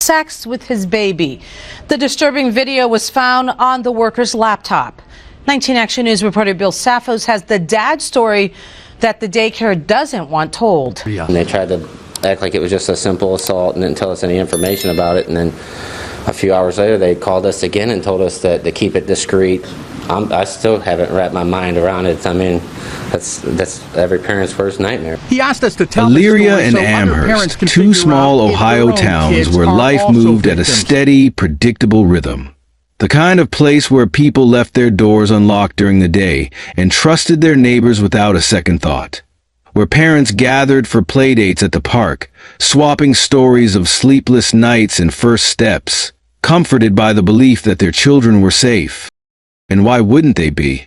sex with his baby. The disturbing video was found on the worker's laptop. 19 Action News reporter Bill Saffos has the dad's story that the daycare doesn't want told. And they tried to act like it was just a simple assault and didn't tell us any information about it. And then a few hours later, they called us again and told us that to keep it discreet. I still haven't wrapped my mind around it. I mean, that's every parent's worst nightmare. He asked us to tell Elyria and Amherst, two small Ohio towns where life moved at a steady, predictable rhythm. The kind of place where people left their doors unlocked during the day and trusted their neighbors without a second thought. Where parents gathered for playdates at the park, swapping stories of sleepless nights and first steps, comforted by the belief that their children were safe. And why wouldn't they be?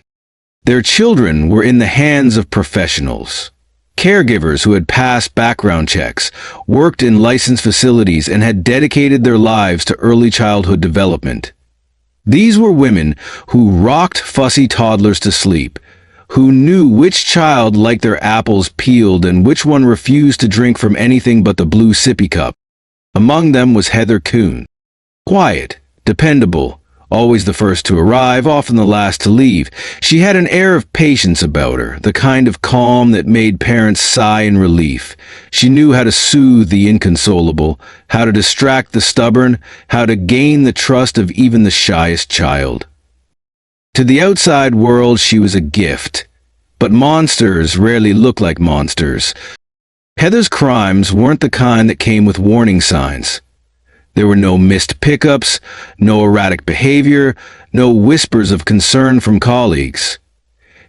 Their children were in the hands of professionals. Caregivers who had passed background checks, worked in licensed facilities, and had dedicated their lives to early childhood development. These were women who rocked fussy toddlers to sleep, who knew which child liked their apples peeled and which one refused to drink from anything but the blue sippy cup. Among them was Heather Koon. Quiet, dependable, always the first to arrive, often the last to leave. She had an air of patience about her, the kind of calm that made parents sigh in relief. She knew how to soothe the inconsolable, how to distract the stubborn, how to gain the trust of even the shyest child. To the outside world, she was a gift. But monsters rarely look like monsters. Heather's crimes weren't the kind that came with warning signs. There were no missed pickups, no erratic behavior, no whispers of concern from colleagues.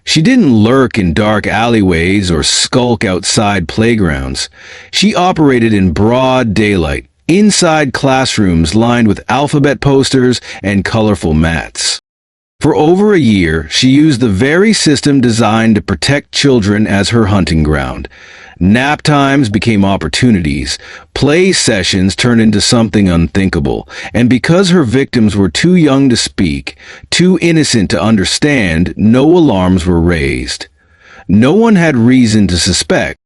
She didn't lurk in dark alleyways or skulk outside playgrounds. She operated in broad daylight, inside classrooms lined with alphabet posters and colorful mats. For over a year, she used the very system designed to protect children as her hunting ground. Nap times became opportunities, play sessions turned into something unthinkable, and because her victims were too young to speak, too innocent to understand, no alarms were raised. No one had reason to suspect.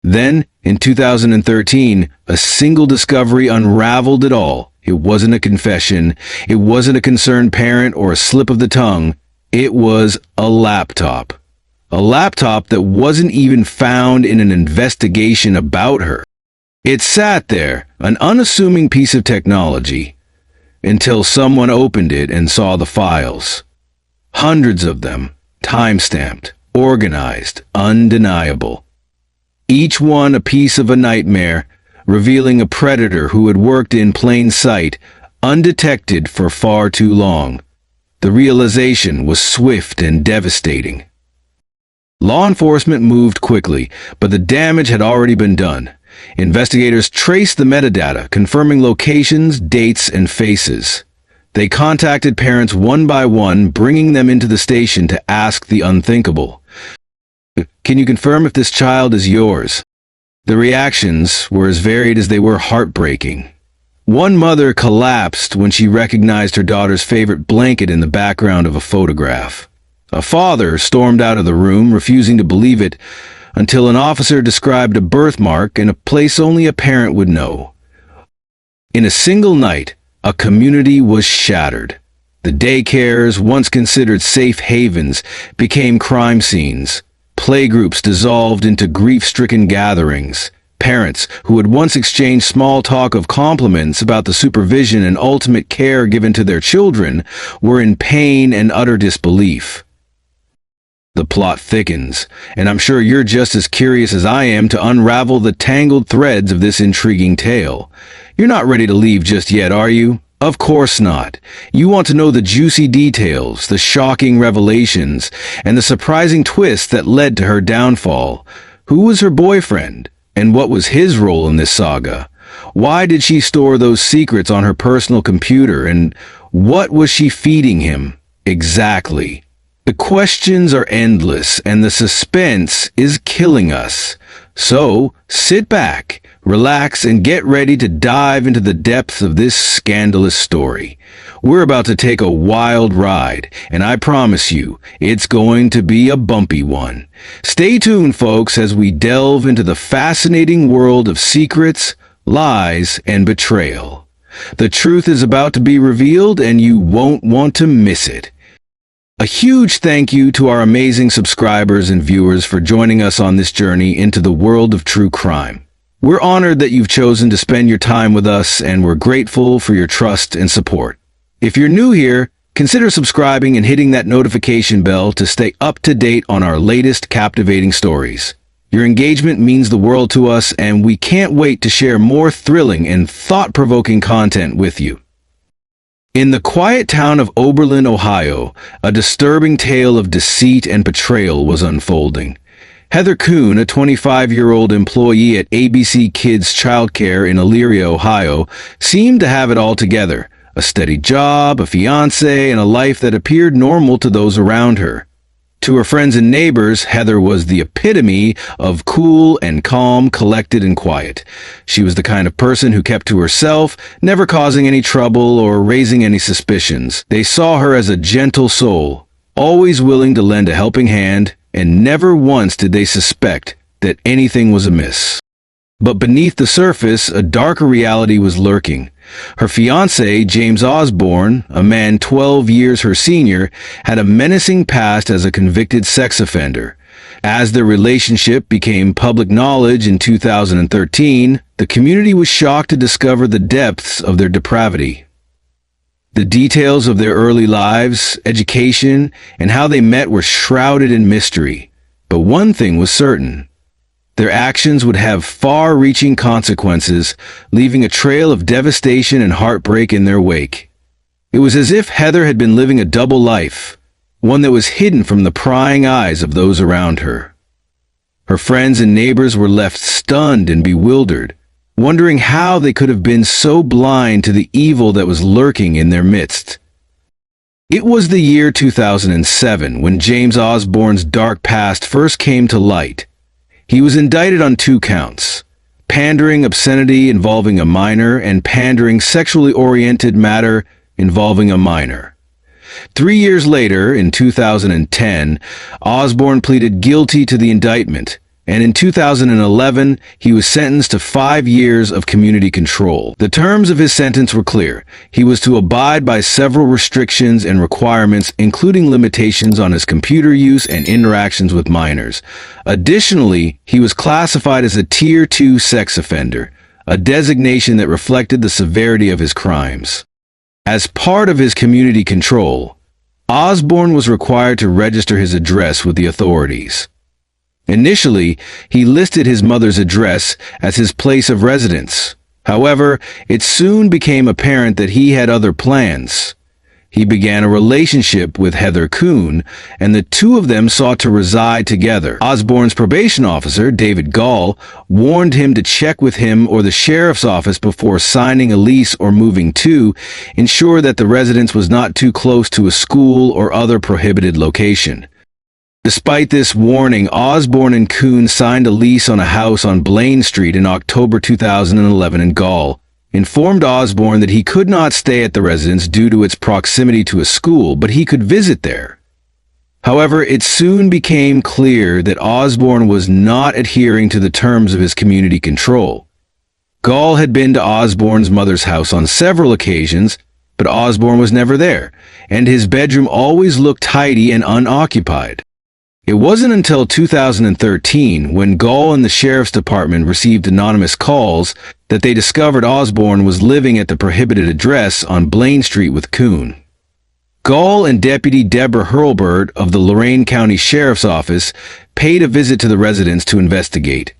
Then, in 2013, a single discovery unraveled it all. It wasn't a confession, it wasn't a concerned parent or a slip of the tongue, it was a laptop. A laptop that wasn't even found in an investigation about her. It sat there, an unassuming piece of technology, until someone opened it and saw the files. Hundreds of them, time-stamped, organized, undeniable. Each one a piece of a nightmare, revealing a predator who had worked in plain sight, undetected for far too long. The realization was swift and devastating. Law enforcement moved quickly, but the damage had already been done. Investigators traced the metadata, confirming locations, dates, and faces. They contacted parents one by one, bringing them into the station to ask the unthinkable. "Can you confirm if this child is yours?" The reactions were as varied as they were heartbreaking. One mother collapsed when she recognized her daughter's favorite blanket in the background of a photograph. A father stormed out of the room, refusing to believe it, until an officer described a birthmark in a place only a parent would know. In a single night, a community was shattered. The daycares, once considered safe havens, became crime scenes. Playgroups dissolved into grief-stricken gatherings. Parents, who had once exchanged small talk of compliments about the supervision and ultimate care given to their children, were in pain and utter disbelief. The plot thickens, and I'm sure you're just as curious as I am to unravel the tangled threads of this intriguing tale. You're not ready to leave just yet, are you? Of course not. You want to know the juicy details, the shocking revelations, and the surprising twists that led to her downfall. Who was her boyfriend? And what was his role in this saga? Why did she store those secrets on her personal computer? And what was she feeding him? Exactly. The questions are endless, and the suspense is killing us. So, sit back, relax, and get ready to dive into the depths of this scandalous story. We're about to take a wild ride, and I promise you, it's going to be a bumpy one. Stay tuned, folks, as we delve into the fascinating world of secrets, lies, and betrayal. The truth is about to be revealed, and you won't want to miss it. A huge thank you to our amazing subscribers and viewers for joining us on this journey into the world of true crime. We're honored that you've chosen to spend your time with us, and we're grateful for your trust and support. If you're new here, consider subscribing and hitting that notification bell to stay up to date on our latest captivating stories. Your engagement means the world to us, and we can't wait to share more thrilling and thought-provoking content with you. In the quiet town of Oberlin, Ohio, a disturbing tale of deceit and betrayal was unfolding. Heather Koon, a 25-year-old employee at ABC Kids Childcare in Elyria, Ohio, seemed to have it all together: a steady job, a fiancé, and a life that appeared normal to those around her. To her friends and neighbors, Heather was the epitome of cool and calm, collected and quiet. She was the kind of person who kept to herself, never causing any trouble or raising any suspicions. They saw her as a gentle soul, always willing to lend a helping hand, and never once did they suspect that anything was amiss. But beneath the surface, a darker reality was lurking. Her fiancé, James Osborne, a man 12 years her senior, had a menacing past as a convicted sex offender. As their relationship became public knowledge in 2013, the community was shocked to discover the depths of their depravity. The details of their early lives, education, and how they met were shrouded in mystery. But one thing was certain: their actions would have far-reaching consequences, leaving a trail of devastation and heartbreak in their wake. It was as if Heather had been living a double life, one that was hidden from the prying eyes of those around her. Her friends and neighbors were left stunned and bewildered, wondering how they could have been so blind to the evil that was lurking in their midst. It was the year 2007 when James Osborne's dark past first came to light. He was indicted on 2 counts: pandering obscenity involving a minor and pandering sexually oriented matter involving a minor. 3 years later, in 2010, Osborne pleaded guilty to the indictment, and in 2011, he was sentenced to 5 years of community control. The terms of his sentence were clear. He was to abide by several restrictions and requirements, including limitations on his computer use and interactions with minors. Additionally, he was classified as a Tier 2 sex offender, a designation that reflected the severity of his crimes. As part of his community control, Osborne was required to register his address with the authorities. Initially, he listed his mother's address as his place of residence. However, it soon became apparent that he had other plans. He began a relationship with Heather Koon, and the two of them sought to reside together. Osborne's probation officer, David Gall, warned him to check with him or the sheriff's office before signing a lease or moving to ensure that the residence was not too close to a school or other prohibited location. Despite this warning, Osborne and Koon signed a lease on a house on Blaine Street in October 2011, and Gall informed Osborne that he could not stay at the residence due to its proximity to a school, but he could visit there. However, it soon became clear that Osborne was not adhering to the terms of his community control. Gall had been to Osborne's mother's house on several occasions, but Osborne was never there, and his bedroom always looked tidy and unoccupied. It wasn't until 2013, when Gall and the sheriff's department received anonymous calls, that they discovered Osborne was living at the prohibited address on Blaine Street with Koon. Gall and Deputy Deborah Hurlburt of the Lorain County Sheriff's Office paid a visit to the residence to investigate.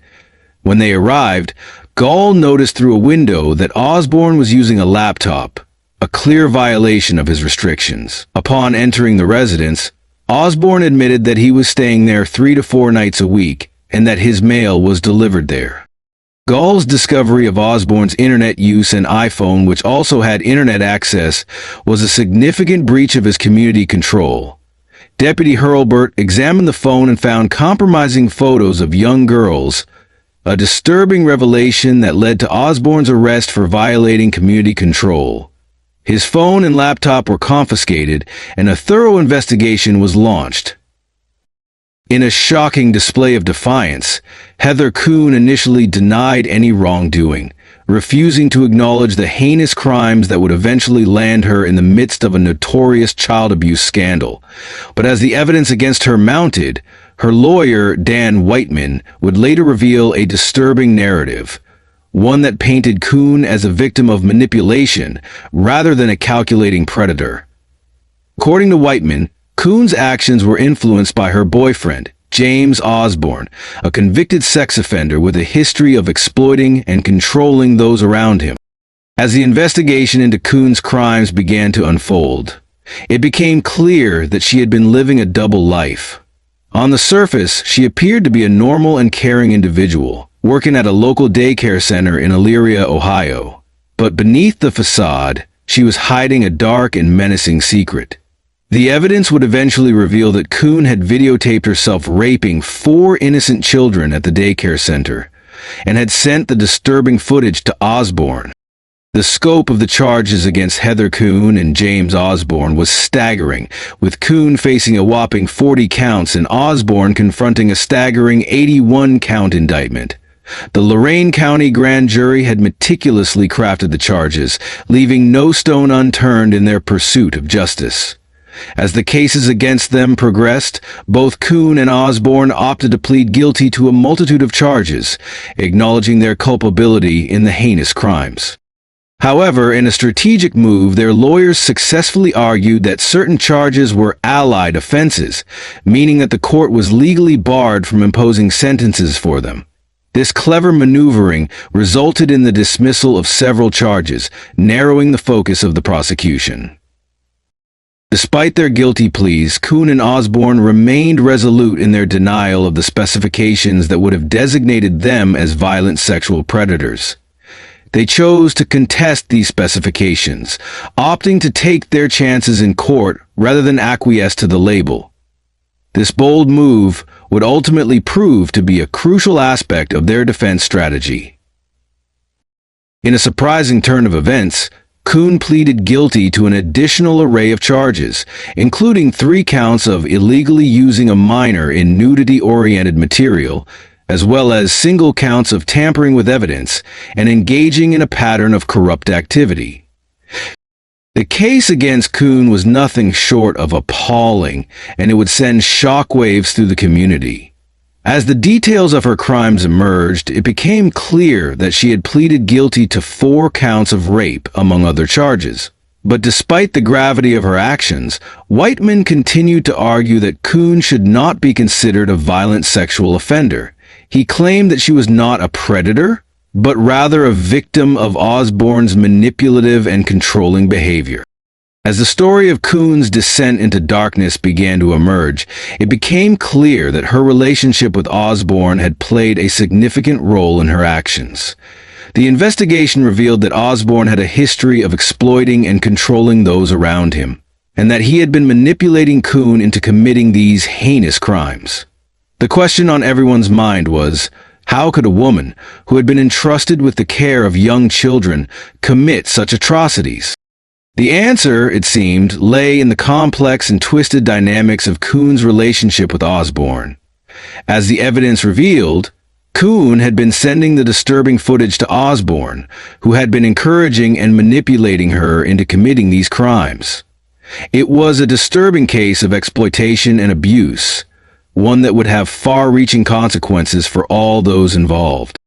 When they arrived, Gall noticed through a window that Osborne was using a laptop, a clear violation of his restrictions. Upon entering the residence, Osborne admitted that he was staying there 3 to 4 nights a week and that his mail was delivered there. Gall's discovery of Osborne's internet use and iPhone, which also had internet access, was a significant breach of his community control. Deputy Hurlburt examined the phone and found compromising photos of young girls, a disturbing revelation that led to Osborne's arrest for violating community control. His phone and laptop were confiscated, and a thorough investigation was launched. In a shocking display of defiance, Heather Koon initially denied any wrongdoing, refusing to acknowledge the heinous crimes that would eventually land her in the midst of a notorious child abuse scandal. But as the evidence against her mounted, her lawyer, Dan Whiteman, would later reveal a disturbing narrative, one that painted Koon as a victim of manipulation rather than a calculating predator. According to Whiteman, Koon's actions were influenced by her boyfriend, James Osborne, a convicted sex offender with a history of exploiting and controlling those around him. As the investigation into Koon's crimes began to unfold, it became clear that she had been living a double life. On the surface, she appeared to be a normal and caring individual, working at a local daycare center in Elyria, Ohio. But beneath the facade, she was hiding a dark and menacing secret. The evidence would eventually reveal that Koon had videotaped herself raping 4 innocent children at the daycare center, and had sent the disturbing footage to Osborne. The scope of the charges against Heather Koon and James Osborne was staggering, with Koon facing a whopping 40 counts and Osborne confronting a staggering 81-count indictment. The Lorain County grand jury had meticulously crafted the charges, leaving no stone unturned in their pursuit of justice. As the cases against them progressed, both Koon and Osborne opted to plead guilty to a multitude of charges, acknowledging their culpability in the heinous crimes. However, in a strategic move, their lawyers successfully argued that certain charges were allied offenses, meaning that the court was legally barred from imposing sentences for them. This clever maneuvering resulted in the dismissal of several charges, narrowing the focus of the prosecution. Despite their guilty pleas, Koon and Osborne remained resolute in their denial of the specifications that would have designated them as violent sexual predators. They chose to contest these specifications, opting to take their chances in court rather than acquiesce to the label. This bold move would ultimately prove to be a crucial aspect of their defense strategy. In a surprising turn of events, Koon pleaded guilty to an additional array of charges, including 3 counts of illegally using a minor in nudity-oriented material, as well as single counts of tampering with evidence and engaging in a pattern of corrupt activity. The case against Koon was nothing short of appalling, and it would send shockwaves through the community. As the details of her crimes emerged, it became clear that she had pleaded guilty to 4 counts of rape, among other charges. But despite the gravity of her actions, Whiteman continued to argue that Koon should not be considered a violent sexual offender. He claimed that she was not a predator, but rather a victim of Osborne's manipulative and controlling behavior. As the story of Koon's descent into darkness began to emerge, it became clear that her relationship with Osborne had played a significant role in her actions. The investigation revealed that Osborne had a history of exploiting and controlling those around him, and that he had been manipulating Koon into committing these heinous crimes. The question on everyone's mind was, how could a woman who had been entrusted with the care of young children commit such atrocities? The answer, it seemed, lay in the complex and twisted dynamics of Koon's relationship with Osborne. As the evidence revealed, Koon had been sending the disturbing footage to Osborne, who had been encouraging and manipulating her into committing these crimes. It was a disturbing case of exploitation and abuse, one that would have far-reaching consequences for all those involved.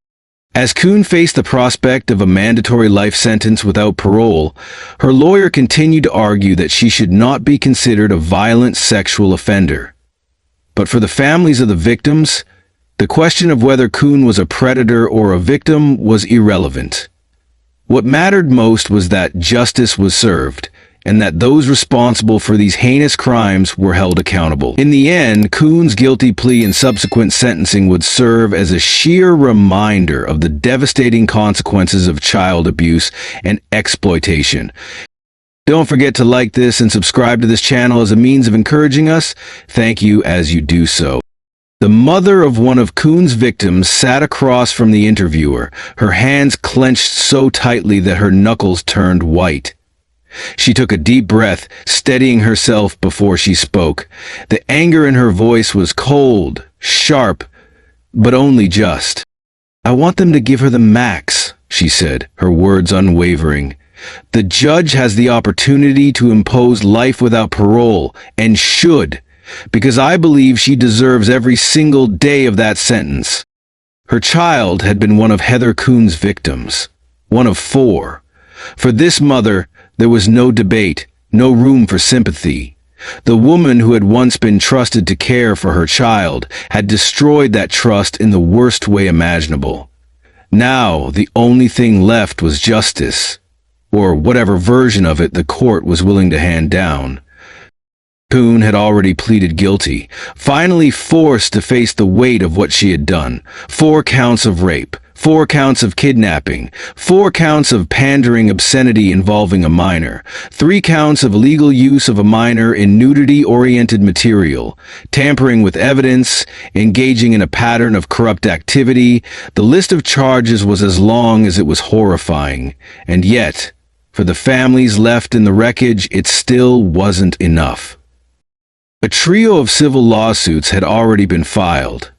As Koon faced the prospect of a mandatory life sentence without parole, her lawyer continued to argue that she should not be considered a violent sexual offender. But for the families of the victims, the question of whether Koon was a predator or a victim was irrelevant. What mattered most was that justice was served, and that those responsible for these heinous crimes were held accountable. In the end, Koon's guilty plea and subsequent sentencing would serve as a sheer reminder of the devastating consequences of child abuse and exploitation. Don't forget to like this and subscribe to this channel as a means of encouraging us. Thank you as you do so. The mother of one of Koon's victims sat across from the interviewer, her hands clenched so tightly that her knuckles turned white. She took a deep breath, steadying herself before she spoke. The anger in her voice was cold, sharp, but only just. "I want them to give her the max," she she said, her words unwavering. The judge has the opportunity to impose life without parole, and should, because I believe she deserves every single day of that sentence. Her child had been one of Heather Koon's victims, one of 4. For this mother, there was no debate, no room for sympathy. The woman who had once been trusted to care for her child had destroyed that trust in the worst way imaginable. Now, the only thing left was justice, or whatever version of it the court was willing to hand down. Koon had already pleaded guilty, finally forced to face the weight of what she had done. 4 counts of rape, 4 counts of kidnapping, 4 counts of pandering obscenity involving a minor, 3 counts of illegal use of a minor in nudity-oriented material, tampering with evidence, engaging in a pattern of corrupt activity. The list of charges was as long as it was horrifying, and yet, for the families left in the wreckage, it still wasn't enough. A trio of civil lawsuits had already been filed.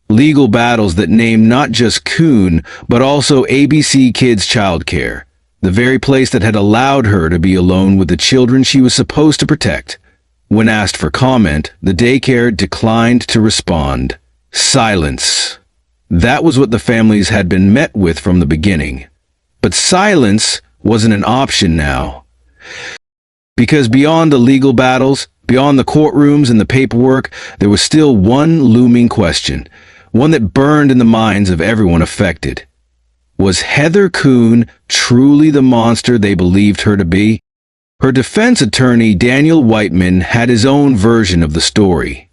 Legal battles that named not just Koon, but also ABC Kids Childcare, the very place that had allowed her to be alone with the children she was supposed to protect. When asked for comment, the daycare declined to respond. Silence. That was what the families had been met with from the beginning. But silence wasn't an option now. Because beyond the legal battles, beyond the courtrooms and the paperwork, there was still one looming question, one that burned in the minds of everyone affected. Was Heather Koon truly the monster they believed her to be? Her defense attorney, Daniel Whiteman, had his own version of the story.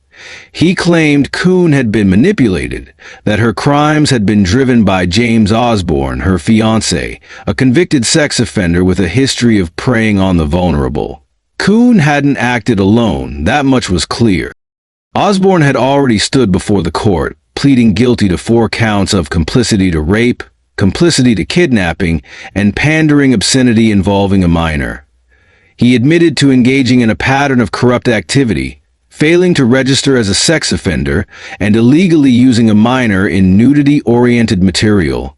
He claimed Koon had been manipulated, that her crimes had been driven by James Osborne, her fiancé, a convicted sex offender with a history of preying on the vulnerable. Koon hadn't acted alone, that much was clear. Osborne had already stood before the court, pleading guilty to 4 counts of complicity to rape, complicity to kidnapping, and pandering obscenity involving a minor. He admitted to engaging in a pattern of corrupt activity, failing to register as a sex offender, and illegally using a minor in nudity-oriented material.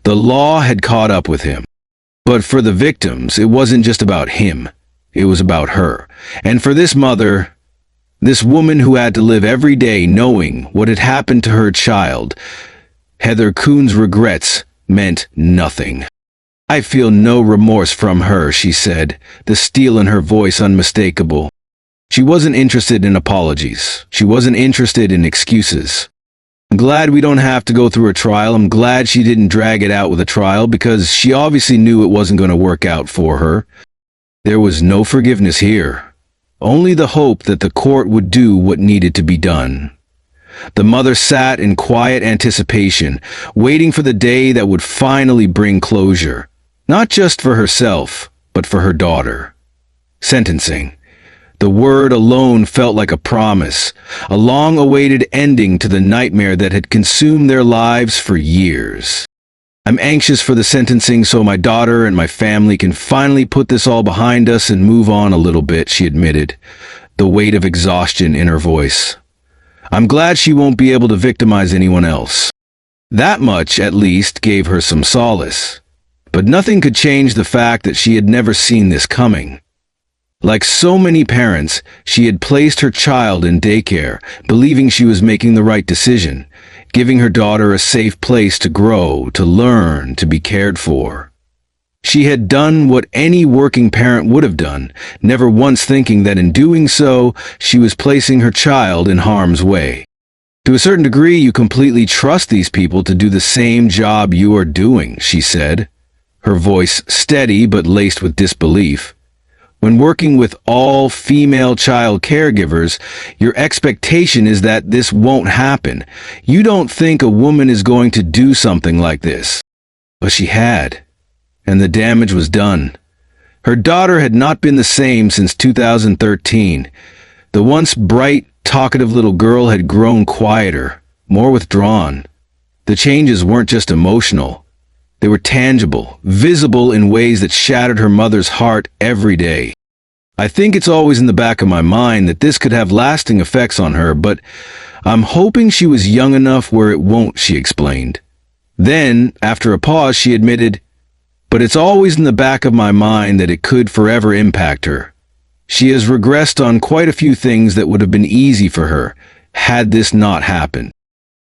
The law had caught up with him. But for the victims, it wasn't just about him. It was about her. And for this mother, this woman who had to live every day knowing what had happened to her child, Heather Koon's regrets meant nothing. I feel no remorse from her, she said, the steel in her voice unmistakable. She wasn't interested in apologies. She wasn't interested in excuses. I'm glad we don't have to go through a trial. I'm glad she didn't drag it out with a trial because she obviously knew it wasn't going to work out for her. There was no forgiveness here, only the hope that the court would do what needed to be done. The mother sat in quiet anticipation, waiting for the day that would finally bring closure, not just for herself, but for her daughter. Sentencing. The word alone felt like a promise, a long-awaited ending to the nightmare that had consumed their lives for years. I'm anxious for the sentencing so my daughter and my family can finally put this all behind us and move on a little bit, she admitted, the weight of exhaustion in her voice. I'm glad she won't be able to victimize anyone else. That much, at least, gave her some solace. But nothing could change the fact that she had never seen this coming. Like so many parents, she had placed her child in daycare, believing she was making the right decision, giving her daughter a safe place to grow, to learn, to be cared for. She had done what any working parent would have done, never once thinking that in doing so, she was placing her child in harm's way. To a certain degree, you completely trust these people to do the same job you are doing, she said, her voice steady but laced with disbelief. When working with all female child caregivers, your expectation is that this won't happen. You don't think a woman is going to do something like this. But she had, and the damage was done. Her daughter had not been the same since 2013. The once bright, talkative little girl had grown quieter, more withdrawn. The changes weren't just emotional. They were tangible, visible in ways that shattered her mother's heart every day. I think it's always in the back of my mind that this could have lasting effects on her, but I'm hoping she was young enough where it won't, she explained. Then, after a pause, she admitted, "But it's always in the back of my mind that it could forever impact her. She has regressed on quite a few things that would have been easy for her, had this not happened."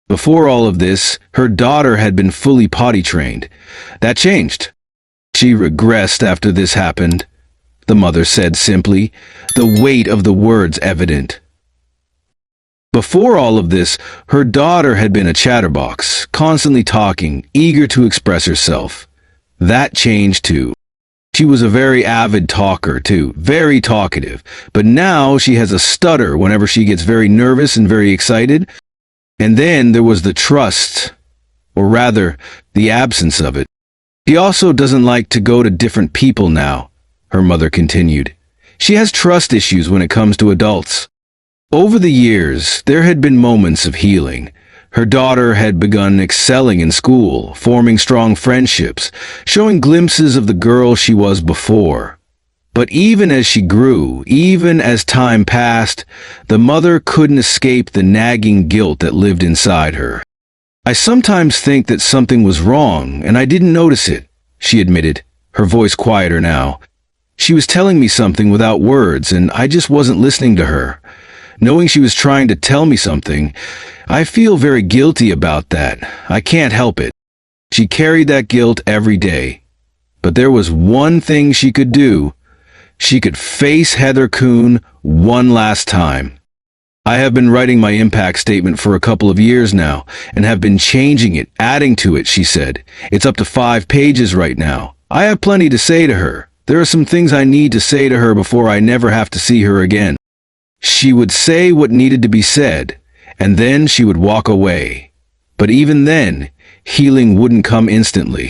Before all of this, her daughter had been fully potty trained. That changed. "She regressed after this happened," the mother said simply, the weight of the words evident. Before all of this, her daughter had been a chatterbox, constantly talking, eager to express herself. That changed too. She was a very avid talker too, very talkative, but now she has a stutter whenever she gets very nervous and very excited. And then there was the trust, or rather, the absence of it. "She also doesn't like to go to different people now," her mother continued. "She has trust issues when it comes to adults." Over the years, there had been moments of healing. Her daughter had begun excelling in school, forming strong friendships, showing glimpses of the girl she was before. But even as she grew, even as time passed, the mother couldn't escape the nagging guilt that lived inside her. "I sometimes think that something was wrong, and I didn't notice it," she admitted, her voice quieter now. "She was telling me something without words, and I just wasn't listening to her. Knowing she was trying to tell me something, I feel very guilty about that. I can't help it." She carried that guilt every day. But there was one thing she could do. She could face Heather Koon one last time. "I have been writing my impact statement for a couple of years now, and have been changing it, adding to it," she said. "It's up to 5 pages right now. I have plenty to say to her. There are some things I need to say to her before I never have to see her again." She would say what needed to be said, and then she would walk away. But even then, healing wouldn't come instantly.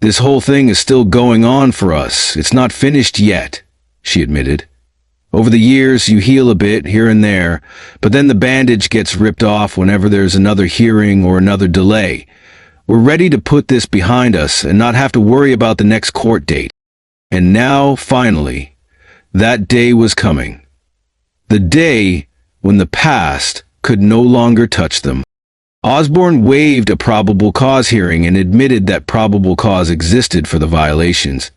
"This whole thing is still going on for us. It's not finished yet," she admitted. "Over the years, you heal a bit here and there, but then the bandage gets ripped off whenever there's another hearing or another delay. We're ready to put this behind us and not have to worry about the next court date." And now, finally, that day was coming. The day when the past could no longer touch them. Osborne waived a probable cause hearing and admitted that probable cause existed for the violations.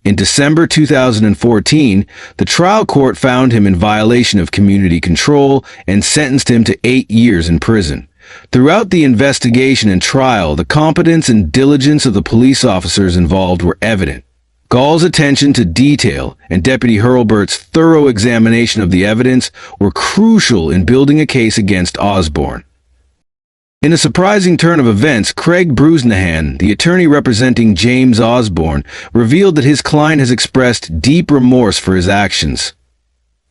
In December 2014, the trial court found him in violation of community control and sentenced him to 8 years in prison. Throughout the investigation and trial, the competence and diligence of the police officers involved were evident. Gall's attention to detail and Deputy Hurlbert's thorough examination of the evidence were crucial in building a case against Osborne. In a surprising turn of events, Craig Brusnahan, the attorney representing James Osborne, revealed that his client has expressed deep remorse for his actions.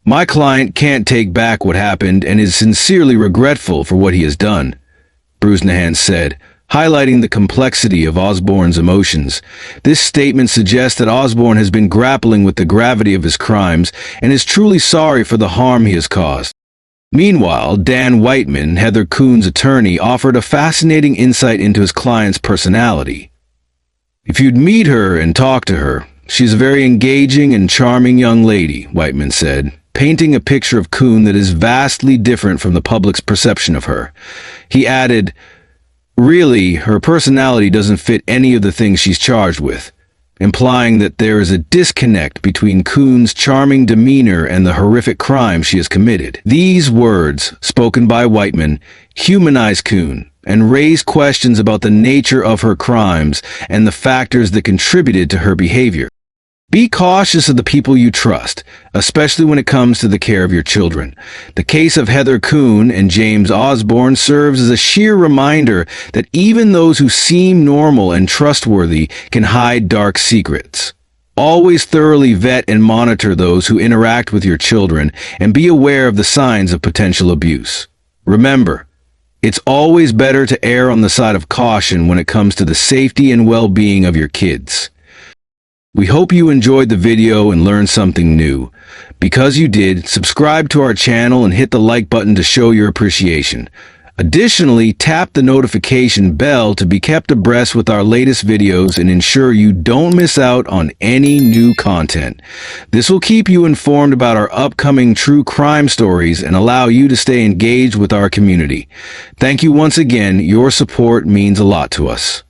"My client can't take back what happened and is sincerely regretful for what he has done," Brusnahan said, highlighting the complexity of Osborne's emotions. This statement suggests that Osborne has been grappling with the gravity of his crimes and is truly sorry for the harm he has caused. Meanwhile, Dan Whiteman, Heather Koon's attorney, offered a fascinating insight into his client's personality. "If you'd meet her and talk to her, she's a very engaging and charming young lady," Whiteman said, painting a picture of Koon that is vastly different from the public's perception of her. He added, "Really, her personality doesn't fit any of the things she's charged with," implying that there is a disconnect between Koon's charming demeanor and the horrific crime she has committed. These words, spoken by Whiteman, humanize Koon and raise questions about the nature of her crimes and the factors that contributed to her behavior. Be cautious of the people you trust, especially when it comes to the care of your children. The case of Heather Koon and James Osborne serves as a sheer reminder that even those who seem normal and trustworthy can hide dark secrets. Always thoroughly vet and monitor those who interact with your children and be aware of the signs of potential abuse. Remember, it's always better to err on the side of caution when it comes to the safety and well-being of your kids. We hope you enjoyed the video and learned something new. Because you did, subscribe to our channel and hit the like button to show your appreciation. Additionally, tap the notification bell to be kept abreast with our latest videos and ensure you don't miss out on any new content. This will keep you informed about our upcoming true crime stories and allow you to stay engaged with our community. Thank you once again. Your support means a lot to us.